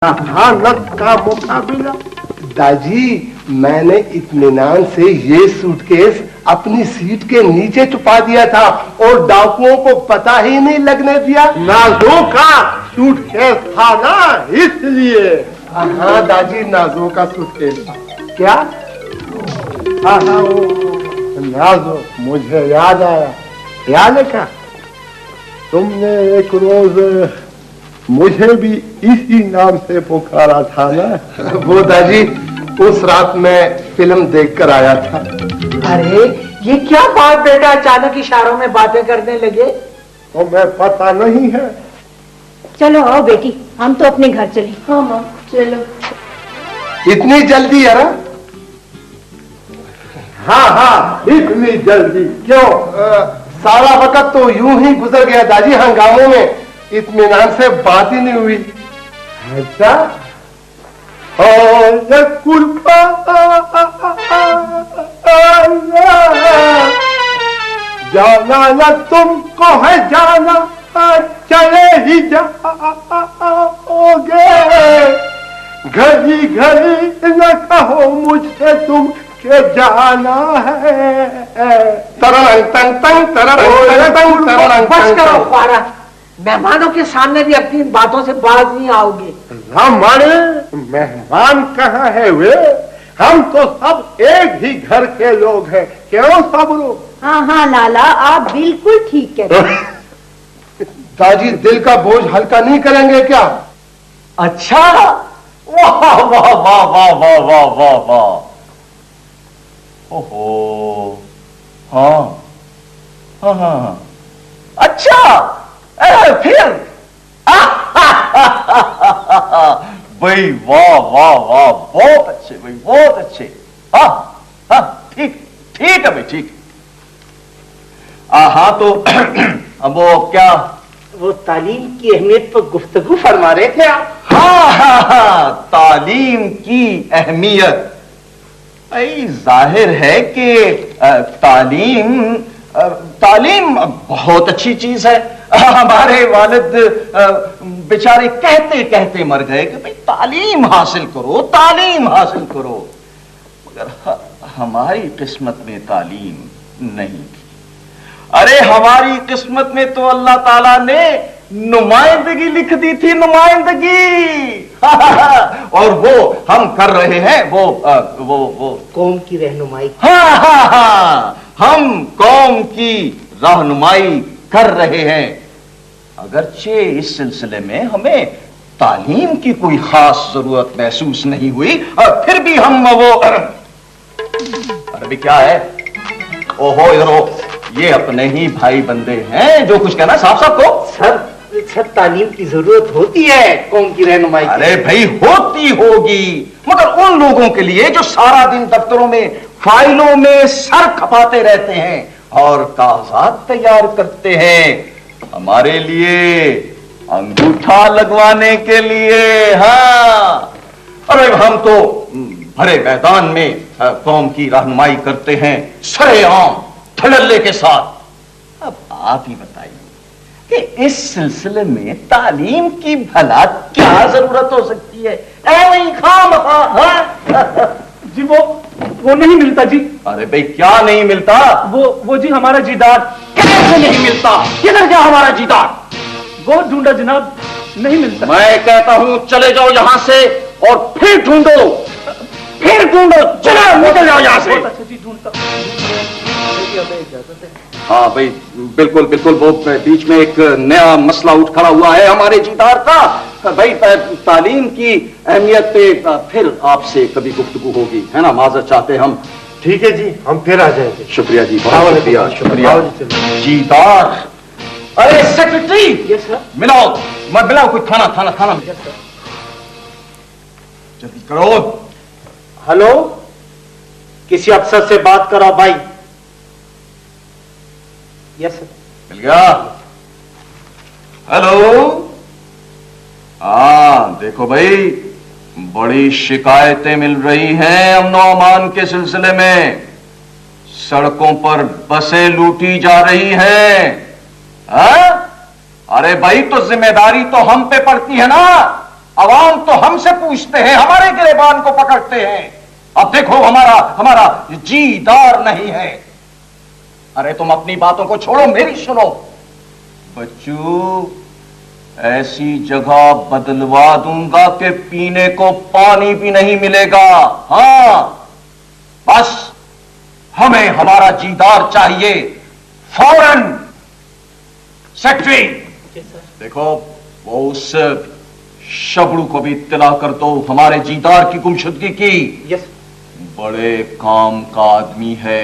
जहानत का मुकाबला। दादी, मैंने इत्मीनान से ये सूटकेस अपनी सीट के नीचे छुपा दिया था और डाकुओं को पता ही नहीं लगने दिया। नाजों का सूटकेस था ना, इसलिए। हाँ दादी, नाजों का सूटकेस था। क्या? हाँ नाजो, मुझे याद आया। याद है क्या? तुमने एक रोज मुझे भी इसी नाम से पुकारा था ना। वो दादी, उस रात मैं फिल्म देखकर आया था। अरे ये क्या बात बेटा, अचानक इशारों में बातें करने लगे? तुम्हें पता नहीं है? चलो आओ बेटी, हम तो अपने घर चले। हाँ माँ चलो। इतनी जल्दी यार? हाँ, इतनी जल्दी क्यों? सारा वक्त तो यूं ही गुजर गया दादी, हंगामों में इत्मीनान से बात ही नहीं हुई। ऐसा? कुल्फा जाना न तुमको है जाना, चले ही जाओगे। घड़ी घड़ी न कहो मुझसे तुम के जाना है। बस करो पारा, मेहमानों के सामने भी अपनी बातों से बाज नहीं आओगे। हमारे मेहमान कहाँ है वे? हम तो सब एक ही घर के लोग हैं, क्यों सब लोग? हाँ लाला, आप बिल्कुल ठीक कह रहे हैं। दादी, दिल का बोझ हल्का नहीं करेंगे क्या? अच्छा, वाह वाह वाह वाह वाह वाह वाह वाह। ओहो, हाँ हाँ हाँ, अच्छा फिर भाई, वाह वाह वाह, बहुत अच्छे भाई, बहुत अच्छे। हाँ हाँ, ठीक ठीक है भाई, ठीक। हाँ तो अब वो क्या, वो तालीम की अहमियत पर गुफ्तगू फरमा रहे थे आप? हाँ, तालीम की अहमियत। भाई जाहिर है कि तालीम बहुत अच्छी चीज है। हमारे वालिद बेचारे कहते कहते मर गए कि भाई तालीम हासिल करो, तालीम हासिल करो, मगर हमारी किस्मत में तालीम नहीं थी। अरे हमारी किस्मत में तो अल्लाह ताला ने नुमाइंदगी लिख दी थी, नुमाइंदगी। और वो हम कर रहे हैं, वो कौम की रहनुमाई। हाँ, हम कौम की रहनुमाई कर रहे हैं। अगरचे इस सिलसिले में हमें तालीम की कोई खास जरूरत महसूस नहीं हुई, और फिर भी हम वो अरे भी क्या है, ओहो इधर हो, ये अपने ही भाई बंदे हैं, जो कुछ कहना साफ साफ को। सर तालीम की जरूरत होती है कौम की रहनुमाई। अरे भाई होती होगी, मगर उन लोगों के लिए जो सारा दिन दफ्तरों में फाइलों में सर खपाते रहते हैं और कागजात तैयार करते हैं, हमारे लिए अंगूठा लगवाने के लिए। हाँ, अरे हम तो भरे मैदान में कौम की रहनुमाई करते हैं, सरेआम धड़ल्ले के साथ। अब आप ही बताइए कि इस सिलसिले में तालीम की भला क्या जरूरत हो सकती है? जी वो नहीं मिलता जी। अरे भाई क्या नहीं मिलता? वो जी हमारा जीदार। कैसे नहीं मिलता? किधर गया हमारा जीदार? वो ढूंढा जनाब, नहीं मिलता। मैं कहता हूं चले जाओ यहां से और फिर ढूंढो, चलो निकल जाओ यहां से। अच्छा जी, ढूंढता। हाँ भाई, बिल्कुल बिल्कुल, वो बीच में एक नया मसला उठ खड़ा हुआ है हमारे जीदार का। भाई तालीम की अहमियत पे फिर आपसे कभी गुफ्तगू होगी, है ना? माजरत चाहते हम। ठीक है जी, हम फिर आ जाएंगे। शुक्रिया जी, बहुत शुक्रिया, शुक्रिया। जीदार, अरे सेक्रेटरी, यस सर। मिलाओ, मैं मिलाओ कोई थाना। जल्दी करो। हेलो, किसी अफसर से बात करो भाई। Yes sir. मिल गया? हेलो। हाँ देखो भाई, बड़ी शिकायतें मिल रही हैं अमनो अमान के सिलसिले में। सड़कों पर बसें लूटी जा रही हैं। हाँ? अरे भाई, तो जिम्मेदारी तो हम पे पड़ती है ना। अवाम तो हमसे पूछते हैं, हमारे गिरेबान को पकड़ते हैं। अब देखो हमारा जीदार नहीं है। अरे तुम अपनी बातों को छोड़ो, मेरी सुनो। बच्चू, ऐसी जगह बदलवा दूंगा कि पीने को पानी भी नहीं मिलेगा। हां, बस हमें हमारा जीदार चाहिए फौरन। सेक्रेटरी, देखो वो उस शबड़ू को भी इत्तला कर दो हमारे जीदार की गुमशुदगी की। यस। बड़े काम का आदमी है,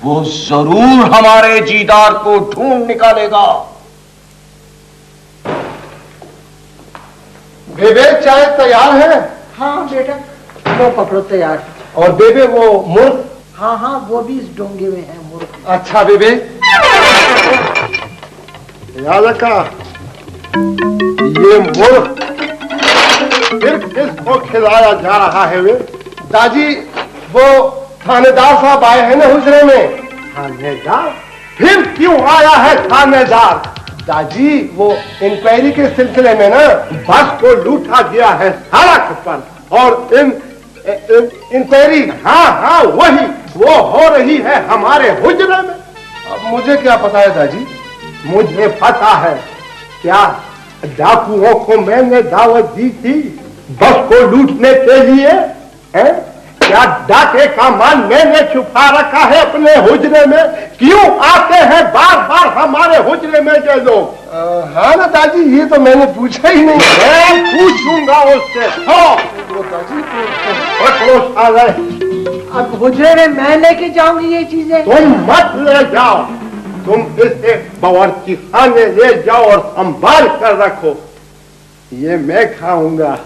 वो जरूर हमारे जीदार को ढूंढ निकालेगा। बेबे, चाय तैयार है? हाँ बेटा, वो पकड़ो तैयार। और बेबे वो मुर्ग? हाँ हाँ, वो भी इस डोंगे में है मुर्ग। अच्छा बेबे। याद रखा, ये मुर्ग फिर किसको खिलाया जा रहा है? वे दादी, वो थानेदार साहब आए हैं ना हुजरे में। थानेदार? फिर क्यों आया है थानेदार? दादी, वो इंक्वायरी के सिलसिले में ना बस को लूटा गया है सड़क पर, और इंक्वायरी। हाँ वही, वो हो रही है हमारे हुजरे में। अब मुझे क्या पता है दादी? मुझे पता है। क्या डाकुओं को मैंने दावत दी थी बस को लूटने के लिए? है क्या डाके का माल मैंने छुपा रखा है अपने हुजरे में? क्यों आते हैं बार बार हमारे हुजरे में ये लोग? हाँ ना दादी, ये तो मैंने पूछा ही नहीं। मैं पूछूंगा उससे। अब हुजरे में मैं लेके जाऊंगी ये चीजें। तुम मत ले जाओ, तुम इसे बावर्ची खाने ले जाओ और संभाल कर रखो, ये मैं खाऊंगा।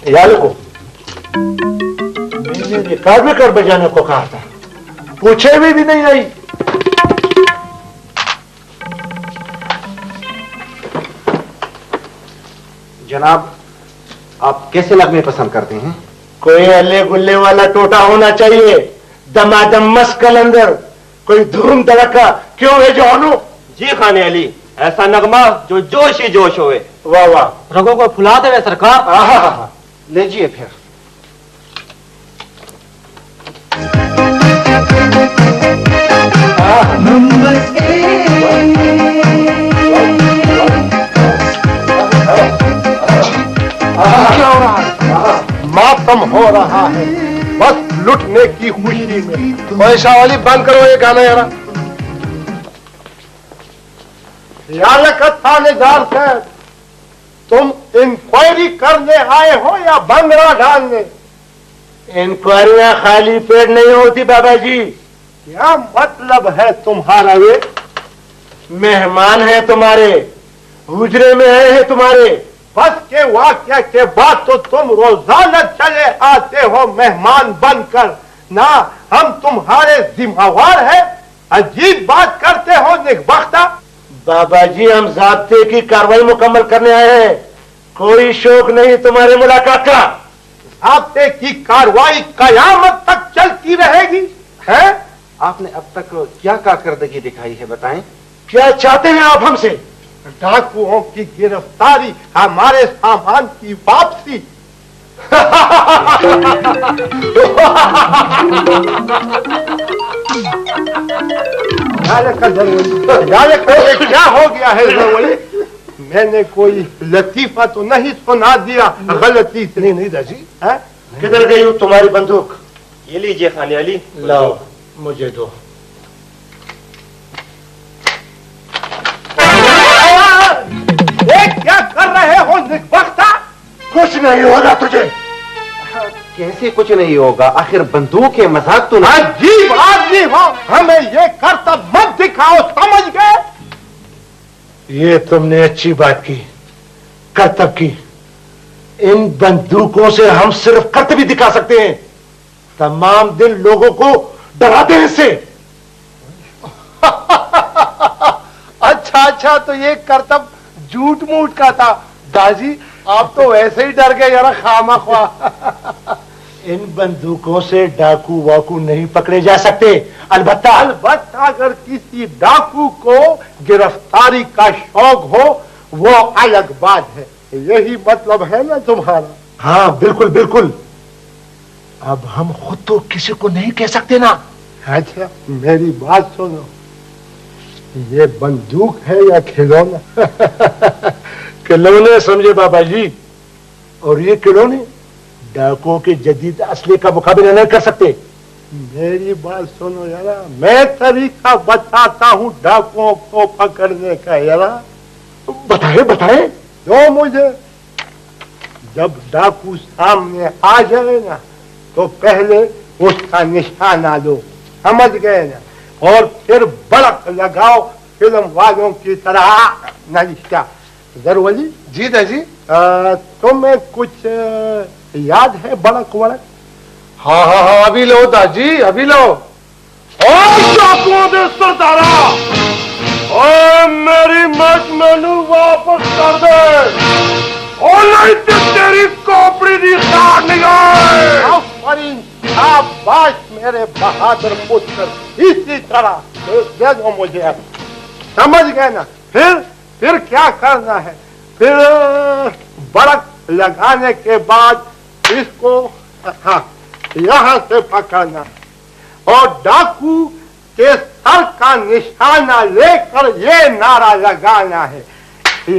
यार को मैंने रिकॉर्ड में कर बजाने को कहा था, पूछे भी नहीं आई। जनाब, आप कैसे नगमे पसंद करते हैं? कोई अल्ले गुल्ले वाला टोटा होना चाहिए, दमादम मस्त कलंदर, कोई धूम धड़का। क्यों है जोनू? जी खाने अली, ऐसा नगमा जो जोश ही जोश होए। वाह वाह, रगों को फुला दे सरकार। हाँ, लीजिए फिर। मातम हो रहा है बस लुटने की खुशी में। पैसा वाली बंद करो ये गाना यार। थानेदार साहब, तुम इंक्वायरी करने आए हो या भंगड़ा डालने? इंक्वायरियां खाली पेट नहीं होती बाबा जी। क्या मतलब है तुम्हारा? वे मेहमान है तुम्हारे, हुजरे में आए हैं तुम्हारे। बस के वाक्य के बाद तो तुम रोजाना चले आते हो मेहमान बनकर ना। हम तुम्हारे जिम्मेवार है, अजीब बात करते हो निकबख्ता। बाबा जी, हम ज़ाब्ते की कार्रवाई मुकम्मल करने आए हैं, कोई शौक नहीं तुम्हारे मुलाकात का। ज़ाब्ते की कार्रवाई कयामत तक चलती रहेगी है? आपने अब तक क्या कारकर्दगी दिखाई है बताएं? क्या चाहते हैं आप हमसे? डाकुओं की गिरफ्तारी, हमारे सामान की वापसी। क्या हो गया है जरूरी? मैंने कोई लतीफा तो नहीं सुना दिया गलती से? नहीं दादी। किधर गई हो तुम्हारी बंदूक? ये लीजिए खाने अली। लाओ, मुझे दो। क्या कर रहे हो निकबख्ता? कुछ नहीं होगा तुझे। कैसे कुछ नहीं होगा? आखिर बंदूक है, मजाक तो नहीं। अजीब आदमी हो, हमें ये करतब मत दिखाओ, समझ गए? ये तुमने अच्छी बात की, करतब की। इन बंदूकों से हम सिर्फ करतब दिखा सकते हैं, तमाम दिन लोगों को डराते हैं इससे। अच्छा, तो ये करतब झूठ मूठ का था। दादी, आप तो वैसे ही डर गए यार खामा ख्वा। इन बंदूकों से डाकू वाकू नहीं पकड़े जा सकते। अलबत्ता अगर किसी डाकू को गिरफ्तारी का शौक हो वो अलग बात है। यही मतलब है ना तुम्हारा? हाँ बिल्कुल बिल्कुल। अब हम खुद तो किसी को नहीं कह सकते ना। अच्छा मेरी बात सुनो, ये बंदूक है या खिलौना? खिलौने समझे बाबा जी, और ये खिलौने डाकुओं के जदीद असले का मुकाबला नहीं कर सकते। मेरी बात सुनो यारा, मैं तरीका बताता हूँ डाकुओं को पकड़ने का यारा। बताए बताए। जो मुझे जब डाकू सामने आ जाए ना तो पहले उसका निशाना लो, समझ गए ना? और फिर बड़क लगाओ फिल्म वालों की तरह नलिशा। जरूरी जी दादी। तुम्हें कुछ याद है बड़क वड़क? हाँ हाँ हाँ, अभी लो दादी अभी लो। और डाकुओं दे सरदारा, और मेरी मत मैनू वापस कर दे और नहीं तो तेरी खोपड़ी दी काट निकाल। शाबाश मेरे बहादुर पुत्र, इसी तरह दे दो मुझे अब, समझ गए ना? फिर क्या करना है? फिर बड़क लगाने के बाद इसको हाँ यहाँ से पकड़ना है और डाकू के सर का निशाना लेकर ये नारा लगाना है, के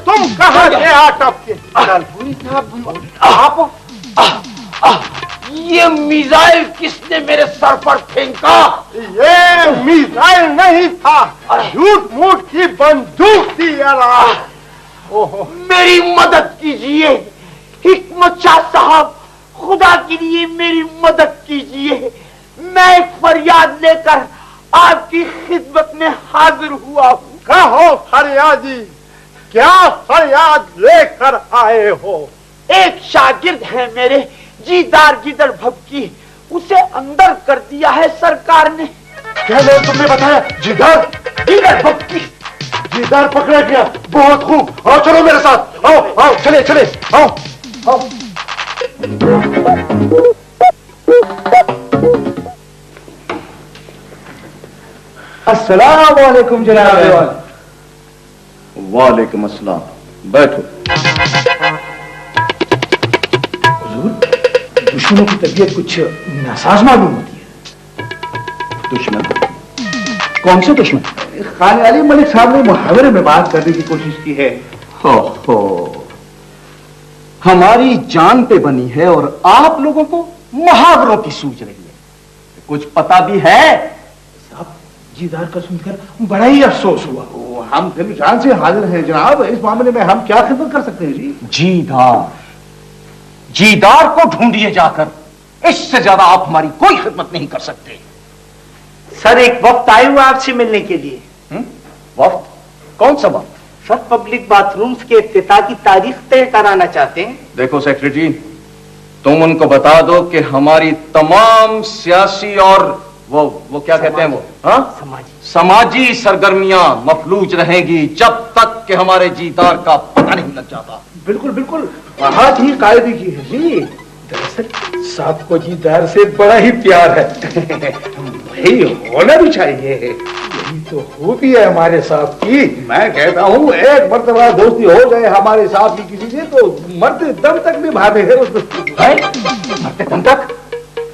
तुम कहाँ से आटप के? आप ये मिसाइल किसने मेरे सर पर फेंका? ये मिसाइल नहीं था, झूठ मूठ की बंदूक थी यार। ओहो, मेरी मदद कीजिए हिकमत शाह साहब, खुदा के लिए मेरी मदद कीजिए। मैं एक फरियाद लेकर आपकी खिदमत में हाजिर हुआ हूँ। कहो फरियादी, क्या फरियाद लेकर आए हो? एक शागिर्द है मेरे, जीदार गिदड़ भपकी, उसे अंदर कर दिया है सरकार ने। क्या लोग तुमने बताया? जीदार गिदड़ भपकी। जीदार पकड़ा गया, बहुत खूब। आओ चलो मेरे साथ, आओ आओ चले चले आओ आओ। अस्सलाम वालेकुम जनाब। वालेकुम अस्सलाम, बैठो। दुश्मनों की तबीयत कुछ नासाज मालूम होती है। दुश्मन? कौन से दुश्मन? खान अली मलिक साहब ने मुहावरे में बात करने की कोशिश की है। हो हमारी जान पे बनी है और आप लोगों को मुहावरों की सूझ रही है। कुछ पता भी है? साहब जीदार का सुनकर बड़ा ही अफसोस हुआ। हम फिर जान से हाजिर हैं जनाब, इस मामले में हम क्या खिदमत कर सकते हैं जी? जीदार को ढूंढिए जाकर, इससे ज्यादा आप हमारी कोई खिदमत नहीं कर सकते। सर एक वक्त आए हुआ आपसे मिलने के लिए। वक्त? कौन सा वक्त? सर पब्लिक बाथरूम्स के इफ्तिताह की तारीख तय कराना चाहते हैं। देखो सेक्रेटरी, तुम उनको बता दो कि हमारी तमाम सियासी और वो क्या कहते हैं वो, हाँ, समाजी सरगर्मियां मफलूज रहेगी जब तक कि हमारे जीदार का पता नहीं लग जाता। बिल्कुल बिल्कुल, बहुत ही कायदे की है जी। दरअसल साहब को जीदार से बड़ा ही प्यार है। वही होना भी चाहिए, यही तो खूबी है हमारे साहब की। मैं कहता हूँ एक मर्तबा दोस्ती हो जाए हमारे साहब की किसी से तो मरते दम तक भी भागे है उस दोस्ती। मरते दम तक?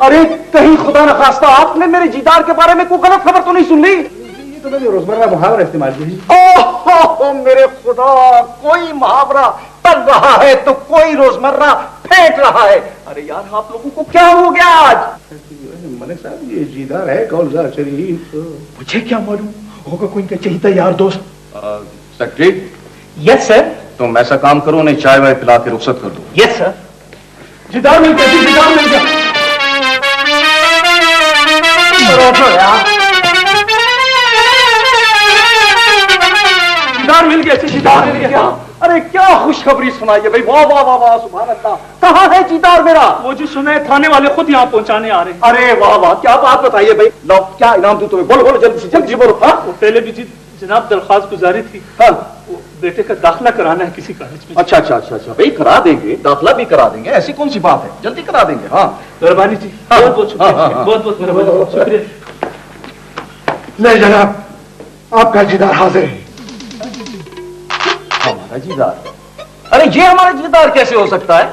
अरे कहीं खुदा न खास्ता आपने मेरे जीदार के बारे में कोई गलत खबर तो नहीं सुन ली? ये तो मैंने रोजमर्रा मुहावरा इस्तेमाल की। ओह मेरे खुदा, कोई मुहावरा पढ़ रहा है तो कोई रोजमर्रा फेंक रहा है। अरे यार आप लोगों को क्या हो गया आज? मलिक साहब ये जीदार है कौलजार शरीफ, मुझे क्या मालूम होगा कोई इनका चहीता यार दोस्त। सेक्रेटरी। Yes sir. तुम ऐसा काम करो, उन्हें चाय वाय पिला के रुखसत कर दो। Yes sir. जीदार मिल गया, जीदार मिल गया। जीदार मिल गया, जीदार मिल गया। अरे क्या खुश खुशखबरी सुनाई है भाई, वाह वाह वाह वाह, सुभान अल्लाह। कहाँ है जीदार मेरा? वो जी सुने थाने वाले खुद यहाँ पहुंचाने आ रहे हैं। अरे वाह वाह, क्या बात बताइए भाई। लो क्या इनाम दूं तुम्हें? बोलो बोलो जल्दी से जल्दी बोलो। हाँ वो पहले भी जी जनाब दरख्वास्त गुजारी थी, हाँ, वो बेटे का दाखिला कराना है किसी कॉलेज में। अच्छा अच्छा अच्छा अच्छा भाई, करा देंगे, दाखिला भी करा देंगे, ऐसी कौन सी बात है, जल्दी करा देंगे। हाँ मेहरबानी जी, हाँ, बहुत बहुत शुक्रिया, हाँ, हाँ, बहुत बहुत मेहरबानी, शुक्रिया। नहीं जनाब, आपका जीदार हाजिर है। हमारा जीदार? अरे ये हमारा जीदार कैसे हो सकता है?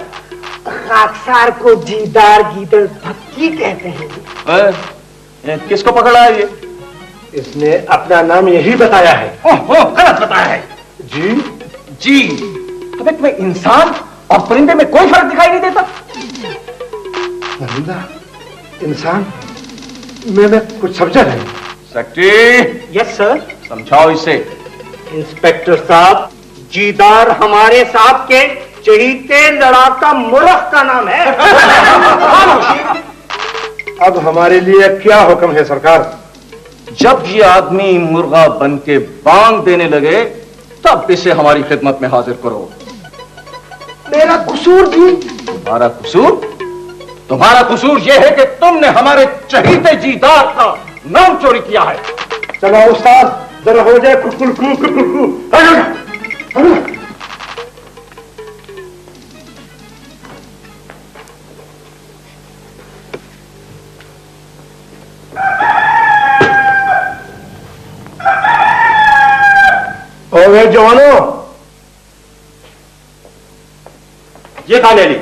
खाकसार को जीदार गीदड़ भक्की कहते हैं। किसको पकड़ा है ये? इसने अपना नाम यही बताया है। ओहो, गलत बताया है जी जी। अबे तुम्हें इंसान और परिंदे में कोई फर्क दिखाई नहीं देता? परिंदा, इंसान, मैंने कुछ समझा नहीं। सेक्रेटरी। Yes sir. समझाओ इसे। इंस्पेक्टर साहब, जीदार हमारे साहब के चहीते लड़ाका मुर्ख का नाम है। अब हमारे लिए क्या हुक्म है सरकार? जब ये आदमी मुर्गा बन के बांग देने लगे तब इसे हमारी खिदमत में हाजिर करो। मेरा कसूर भी? तुम्हारा कसूर? तुम्हारा कसूर यह है कि तुमने हमारे चहीते जीदार का नाम चोरी किया है। चलो उस्ताद, जरा हो जाए कुकुल कुकुल। ओए जवानों, ये खाने अली।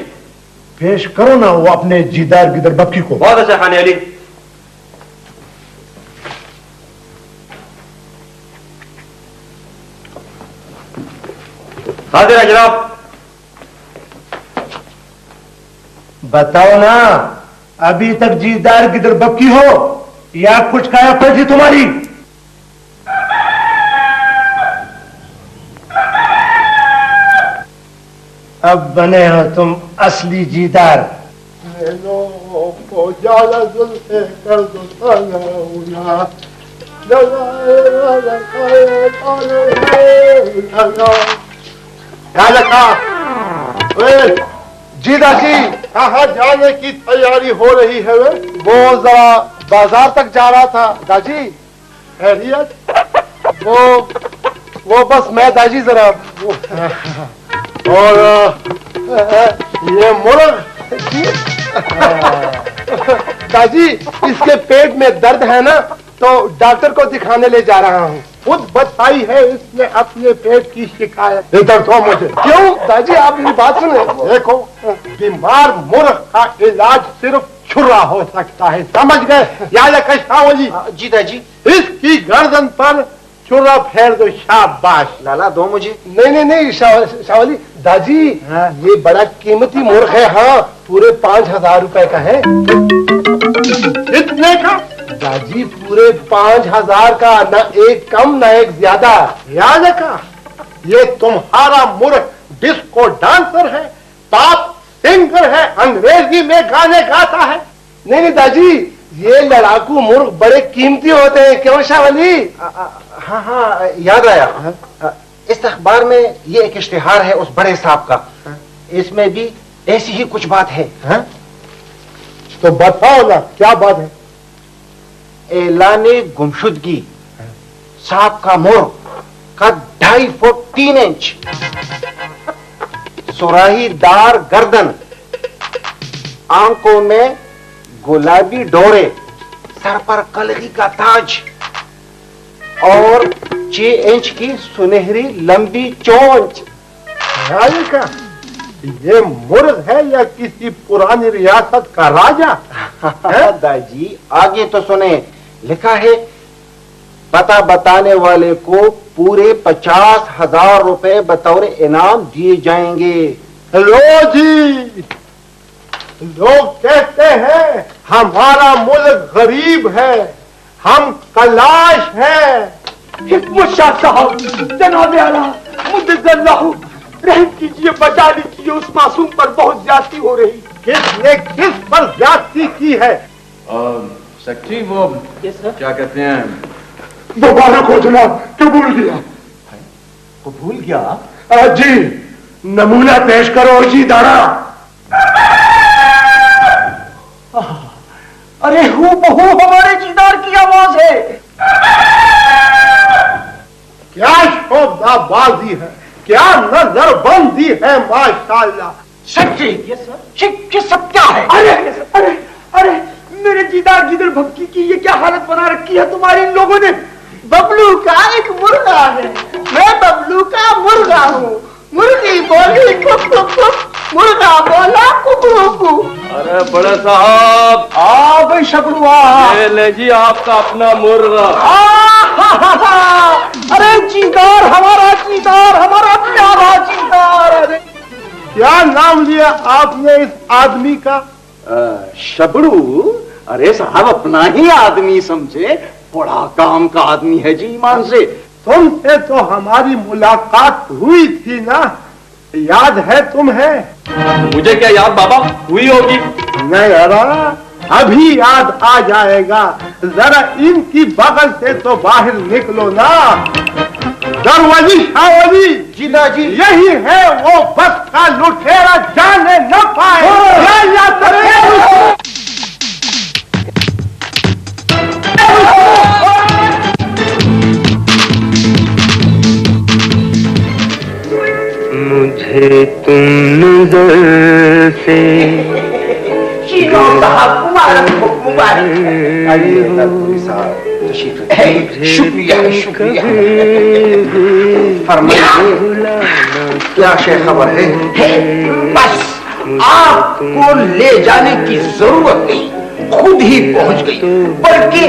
पेश करो ना वो अपने जीदार गिदर बक्की को। बहुत अच्छा खाने अली। हाजिर है जनाब। बताओ ना, अभी तक जीदार गिदर बक्की हो या कुछ काया पलटी तुम्हारी? अब बने हो तुम असली जीदार। जीदा जी, कहाँ जाने की तैयारी हो रही है? वो जरा बाजार तक जा रहा था दाजी। खैरियत? वो बस मैं दाजी जरा और ये मुर्ग दाजी, इसके पेट में दर्द है ना, तो डॉक्टर को दिखाने ले जा रहा हूँ। खुद बताई है इसने अपने पेट की शिकायत। इधर तो मुझे। क्यों दादी, आप मेरी बात सुने। देखो, बीमार मुर्ग का इलाज सिर्फ छुरा हो सकता है, समझ गए? याद कशावली जी दादी। इसकी गर्दन पर छुरा फेर दो, शाबाश। लाला दो मुझे। नहीं शावली दादी, ये बड़ा कीमती मुर्ग है। हाँ, पूरे 5,000 रुपए का है। कितने का? दादी पूरे 5,000 का, ना एक कम ना एक ज्यादा। याद का ये तुम्हारा मुर्ग डिस्को डांसर है, पॉप सिंगर है, अंग्रेजी में गाने गाता है। नहीं दादी, ये लड़ाकू मुर्ग बड़े कीमती होते हैं, क्यों शावली? हाँ हाँ याद आया। इस अखबार में ये एक इश्तिहार है उस बड़े साहब का, इसमें भी ऐसी ही कुछ बात है। तो बताओ ना, क्या बात है? एलाने गुमशुदगी, सांप का मुर्ग का 2.5 फुट 3 इंच, सुराहीदार गर्दन, आंखों में गुलाबी डोरे, सर पर कलगी का ताज और 6 इंच की सुनहरी लंबी चोंच। का ये मुर्ग है या किसी पुरानी रियासत का राजा? दादी आगे तो सुने, लिखा है पता बताने वाले को पूरे 50,000 रुपए बतौर इनाम दिए जाएंगे। लो जी, लोग कहते हैं हमारा मुल्क गरीब है, हम कलाश है। हिकमत शाह साहब, जनाब आला, मुद्दल्लाहु, रहम कीजिए, बचा लीजिए, उस मासूम पर बहुत ज्यादती हो रही। किसने किस पर ज्यादती की है? सेक्रेटरी, वो क्या कहते हैं, दोबारा को जनाब, कबूल किया। वो भूल गया? जी, नमूना पेश करो जी दारा। अरे हूबहू हमारे जीदार की आवाज है। क्या शोभाबाजी है, क्या नजरबंदी है, माशाल्लाह। सच्ची ये सब क्या है? अरे अरे अरे मेरे जीदार जिधर भक्की की ये क्या हालत बना रखी है तुम्हारे इन लोगों ने? बबलू का एक मुर्गा है, मैं बबलू का मुर्गा हूँ। मुर्गी बोली कुक कुक कुक, मुर्गा बोला कुकड़ू। अरे बड़े साहब आ भाई शगुआ, ये ले जी आपका अपना मुर्गा। अरे जीदार हमारा प्यारा जीदार। अरे क्या नाम लिया आपने इस आदमी का? शबड़ू, अरे साहब अपना ही आदमी समझे, बड़ा काम का आदमी है जी ईमान से। तुमसे तो हमारी मुलाकात हुई थी ना, याद है तुम्हें? मुझे क्या याद बाबा, हुई होगी। नहीं अरे अभी याद आ जाएगा, जरा इनकी बगल से तो बाहर निकलो ना। दरवाजी शाहवली जीदा जी, यही है वो बस का लुटेरा, जाने न पाए। मुझे तुम नजर से शुक्रिया शुक्रिया। क्या शेख खबर है? बस आपको ले जाने की जरूरत नहीं, खुद ही पहुंच गई, बल्कि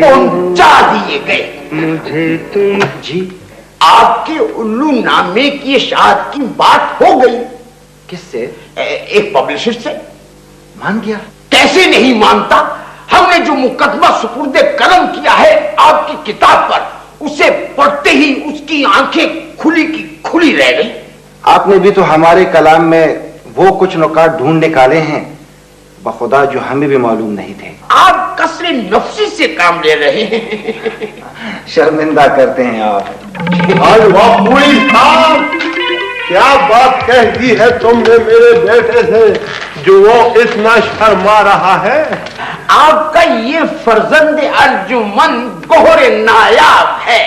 पहुंचा दिए गए। मुझे तुम जी आपके उल्लू नामे की इशाअत की बात हो गई। किससे? एक पब्लिशर से। मान गया? कैसे नहीं मानता? हमने जो मुकदमा सुपुर्दे कलम किया है आपकी किताब पर, उसे पढ़ते ही उसकी आंखें खुली की खुली रह गई। आपने भी तो हमारे कलाम में वो कुछ नुकात ढूंढ निकाले हैं बखुदा जो हमें भी मालूम नहीं थे। आप कसरे नफ्सी से काम ले रहे हैं। शर्मिंदा करते हैं आप। अलवापुरी साहब, क्या बात कह दी है तुमने मेरे बेटे से जो वो इतना शर्मा रहा है? आपका ये फर्जंद अर्जुमन गोहरे नायाब है,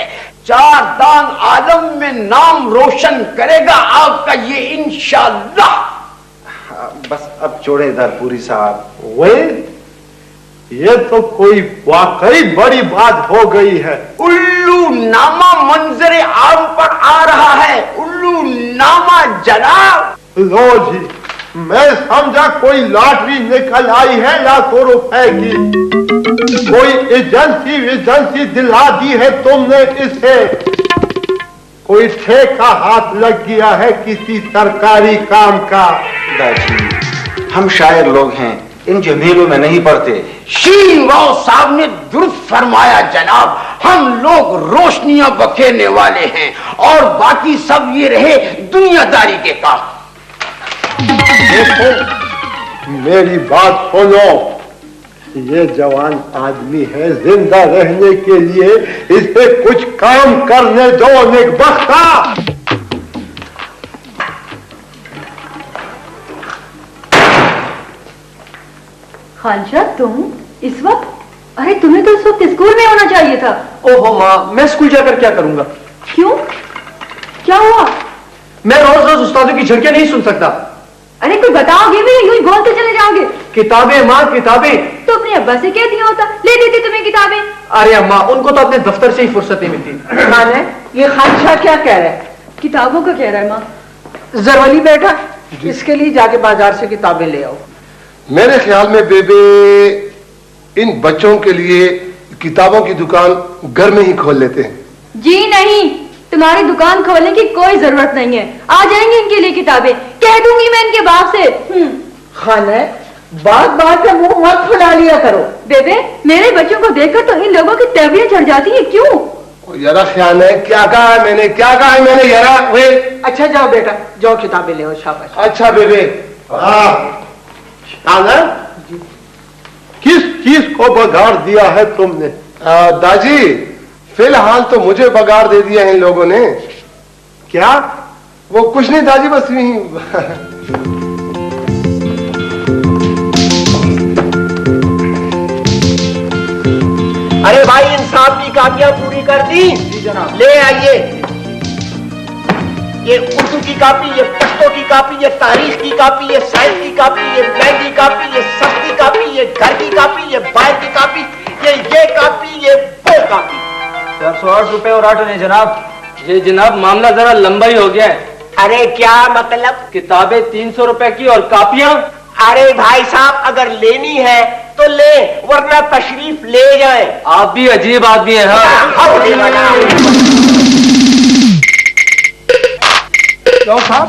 चार दान आलम में नाम रोशन करेगा आपका ये इंशाअल्लाह। बस अब छोड़े दरपुरी साहब। वे ये तो कोई वाकई बड़ी बात हो गई है। उल्लू नामा मंजरे आम पर आ रहा है, उल्लू नामा जनाब। लो जी, मैं समझा कोई लॉटरी निकल आई है लाखों रुपए की, कोई एजेंसी दिला दी है तुमने इसे, कोई ठेका हाथ लग गया है किसी सरकारी काम का। दादी, हम शायर लोग हैं, इन झमेलों में नहीं पड़ते। शीनवाओ साहब ने दुरुस्त फरमाया जनाब, हम लोग रोशनियां बखेरने वाले हैं और बाकी सब ये रहे दुनियादारी के काम। देखो मेरी बात सुनो, ये जवान आदमी है, जिंदा रहने के लिए इसे कुछ काम करने दो। नेकबख्ता, खानशाह तुम इस वक्त? अरे तुम्हें तो इस वक्त स्कूल में होना चाहिए था। ओहो माँ, मैं स्कूल जाकर क्या करूंगा? क्यों, क्या हुआ? मैं रोज रोज उस्तादों की झड़कियां नहीं सुन सकता। अरे कोई बताओगे भी, यूं ही बोलते चले जाओगे। किताबें माँ, किताबें। तो अपने अब्बा से कह दिया होता, ले देती तुम्हें किताबें। अरे अम्मा, उनको तो अपने दफ्तर से ही फुर्सत नहीं मिलती। खान है, ये खानशाह क्या कह रहा है? किताबों का कह रहा है माँ। जरवली बैठा, इसके लिए जाके बाजार से किताबें ले आओ। मेरे ख्याल में बेबे इन बच्चों के लिए किताबों की दुकान घर में ही खोल लेते हैं। जी नहीं, तुम्हारी दुकान खोलने की कोई जरूरत नहीं है, आ जाएंगे इनके लिए किताबें, कह दूंगी मैं इनके बाप से। खान है, बात बात में मुंह मत फुला लिया करो। बेबे, मेरे बच्चों को देखकर तो इन लोगों की तबीयत चढ़ जाती है, क्यों? यारा ख्याल है, क्या कहा है मैंने, क्या कहा है मैंने यारा? वे अच्छा जाओ बेटा, जाओ किताबें ले आओ। शाबाश। अच्छा बेबे। किस चीज को बगाड़ दिया है तुमने? दाजी, फिलहाल तो मुझे बगाड़ दे दिया इन लोगों ने। क्या? वो कुछ नहीं दादी, बस यूं अरे भाई, इन साहब की कापियां पूरी कर दी? जी जनाब। ले आइए। ये उर्दू की कापी, ये पश्तो की कापी, ये तारीख की कापी, ये साइंस की कापी, ये मैथ की कापी, ये सब की कापी, ये घर की कापी, ये बाहर की कापी, ये कापी, ये वो कापी। 408 रुपए और 8 आने जनाब। ये जनाब मामला जरा लंबा ही हो गया है। अरे क्या मतलब? किताबें 300 रुपए की और कापियां। अरे भाई साहब, अगर लेनी है तो ले, वरना तशरीफ ले जाए। आप भी अजीब आदमी हैं। हाँ, क्यों साहब,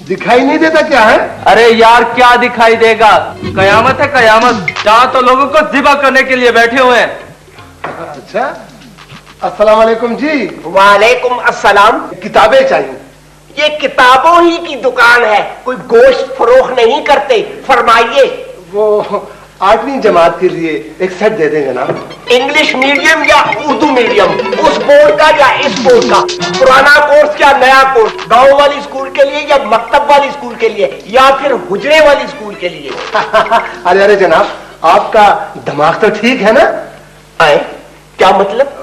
दिखाई नहीं देता क्या है? अरे यार क्या दिखाई देगा, कयामत है कयामत। जहाँ तो लोगों को जिबा करने के लिए बैठे हुए हैं। अच्छा, अस्सलाम वालेकुम जी। वालेकुम अस्सलाम। किताबें चाहिए। ये किताबों ही की दुकान है, कोई गोश्त फरोख्त नहीं करते। फरमाइए। वो 8वीं जमात के लिए एक सेट दे दें जनाब। इंग्लिश मीडियम या उर्दू मीडियम, उस बोर्ड का या इस बोर्ड का? पुराना कोर्स या नया कोर्स? गांव वाली स्कूल के लिए या मकतब वाली स्कूल के लिए या फिर हुजरे वाली स्कूल के लिए? अरे अरे जनाब, आपका दिमाग तो ठीक है ना? आए, क्या मतलब?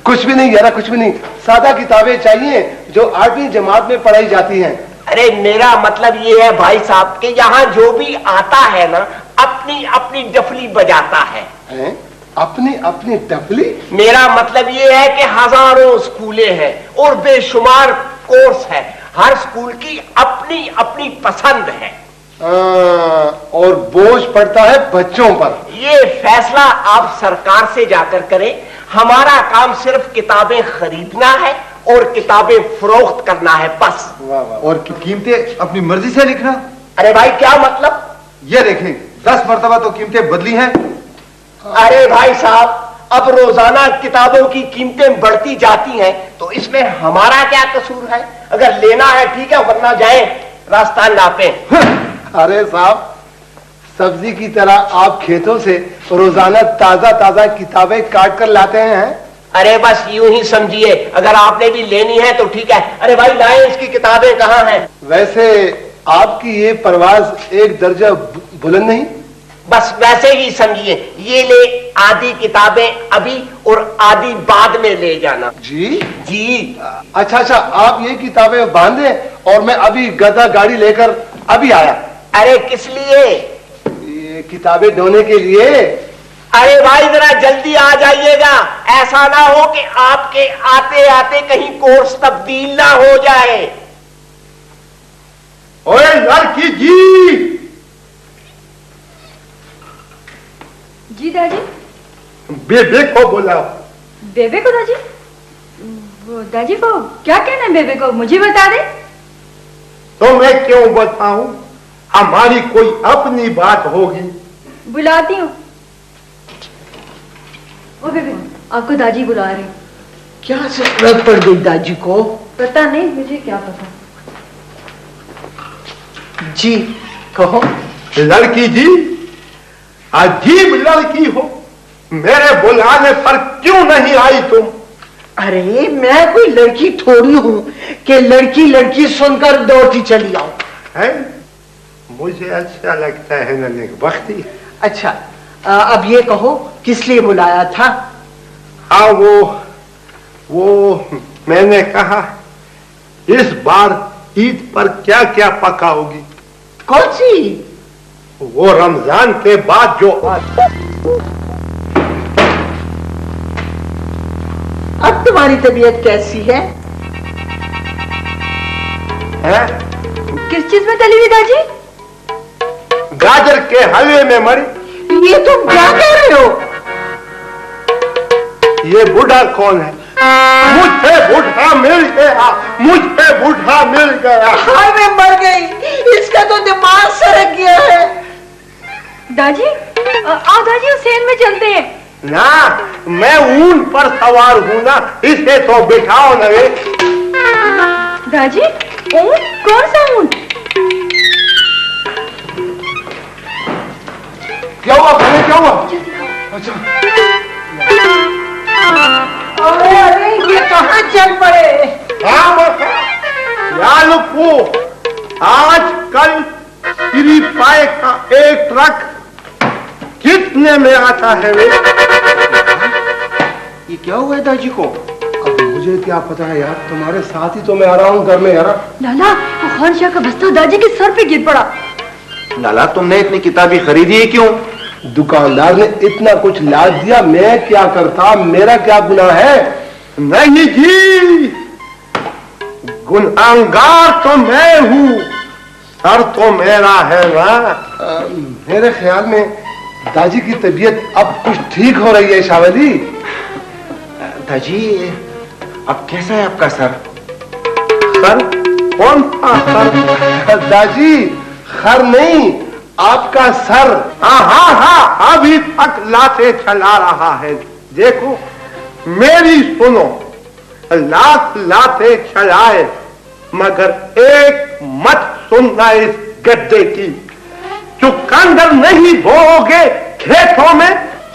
कुछ भी नहीं यारा, कुछ भी नहीं। सादा किताबें चाहिए जो 8वीं जमात में पढ़ाई जाती हैं। अरे मेरा मतलब ये है भाई साहब कि यहाँ जो भी आता है ना, अपनी अपनी डफली बजाता है। अपनी अपनी डफली? मेरा मतलब ये है कि हजारों स्कूलें हैं और बेशुमार कोर्स है, हर स्कूल की अपनी अपनी पसंद है। और बोझ पड़ता है बच्चों पर। ये फैसला आप सरकार से जाकर करें। हमारा काम सिर्फ किताबें खरीदना है और किताबें फरोख्त करना है, बस। और कीमतें अपनी मर्जी से लिखना। अरे भाई क्या मतलब? ये देखें, 10 मरतबा तो कीमतें बदली हैं। अरे भाई साहब, अब रोजाना किताबों की कीमतें बढ़ती जाती हैं, तो इसमें हमारा क्या कसूर है? अगर लेना है ठीक है, वरना जाए रास्ता नापे। अरे साहब, सब्जी की तरह आप खेतों से रोजाना ताजा ताजा किताबें काट कर लाते हैं। अरे बस यूं ही समझिए, अगर आपने भी लेनी है तो ठीक है। अरे भाई लाए, इसकी किताबें कहाँ हैं? वैसे आपकी ये परवाज एक दर्जा बुलंद नहीं? बस वैसे ही समझिए। ये ले आधी किताबें अभी और आधी बाद में ले जाना। जी जी। अच्छा अच्छा, आप ये किताबें बांधे और मैं अभी गधा गाड़ी लेकर अभी आया। अरे किस लिए? ये किताबें ढोने के लिए। अरे भाई जरा जल्दी आ जाइएगा, ऐसा ना हो कि आपके आते आते कहीं कोर्स तब्दील ना हो जाए। ओए लड़की जी। जी दादी। बेबे को बुलाओ। बेबे को दादी? वो दादी को क्या कहना है? बेबे को मुझे बता दे। तो मैं क्यों बताऊं? हमारी कोई अपनी बात होगी। बुलाती हूँ। ओ बेबे, आपको दादी बुला रहे। क्या जरूरत पड़ गई दादी को? पता नहीं, मुझे क्या पता। जी कहो। लड़की जी, अजीब लड़की हो, मेरे बुलाने पर क्यों नहीं आई तुम? अरे मैं कोई लड़की थोड़ी हूं कि लड़की लड़की सुनकर दौड़ती चली आऊं। है? मुझे अच्छा लगता है नन्हे बख्ती। अच्छा, अब ये कहो किस लिए बुलाया था? हाँ, वो मैंने कहा इस बार ईद पर क्या क्या पकाओगी? कौन सी? वो रमजान के बाद जो अब तुम्हारी तबीयत कैसी है? किस चीज में तली हुई दादी? गाजर के हलवे में मरी। ये तुम क्या कह रहे हो? ये बूढ़ा कौन है? मुझे बूढ़ा मिल गया, मुझे बूढ़ा मिल गया। हाय मैं मर गई, इसका तो दिमाग सरक गया है। दादी, आओ दादी, उस सेन में चलते हैं। ना, मैं ऊन पर सवार हूं ना, इसे तो बिठाओ न रे। दादी, ऊन? कौन सा ऊन? क्या हुआ? क्या हुआ? अच्छा, अरे अरे, ये कहाँ चल पड़े? हाँ ख्याल रखो, आजकल श्री पाए का एक ट्रक कितने में आता है वे? ये क्या हुआ है दाजी को? अब मुझे क्या पता है यार, तुम्हारे साथ ही तो मैं आ रहा हूँ घर में यार। लाला, वो खान शाह का बस्ता दादी के सर पे गिर पड़ा। लाला, तुमने इतनी किताबें खरीदी है क्यों? दुकानदार ने इतना कुछ लाद दिया, मैं क्या करता, मेरा क्या गुनाह है? नहीं जी, गुनहगार तो मैं हूँ, सर तो मेरा है ना। मेरे ख्याल में दादी की तबीयत अब कुछ ठीक हो रही है शावली। दाजी, अब कैसा है आपका सर? सर? कौन सा सर? दादी, खर नहीं, आपका सर। हाँ, अभी तक लाते चला रहा है। देखो, मेरी सुनो, लाते चलाए, मगर एक मत सुनना इस गद्दे की। चुकंदर नहीं बोओगे खेतों में?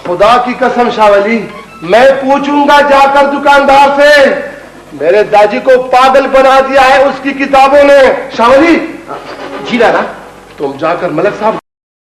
खुदा की कसम शावली, मैं पूछूंगा जाकर दुकानदार से। मेरे दादी को पागल बना दिया है उसकी किताबों ने। शावली। जी लाला। तुम जाकर मलक साहब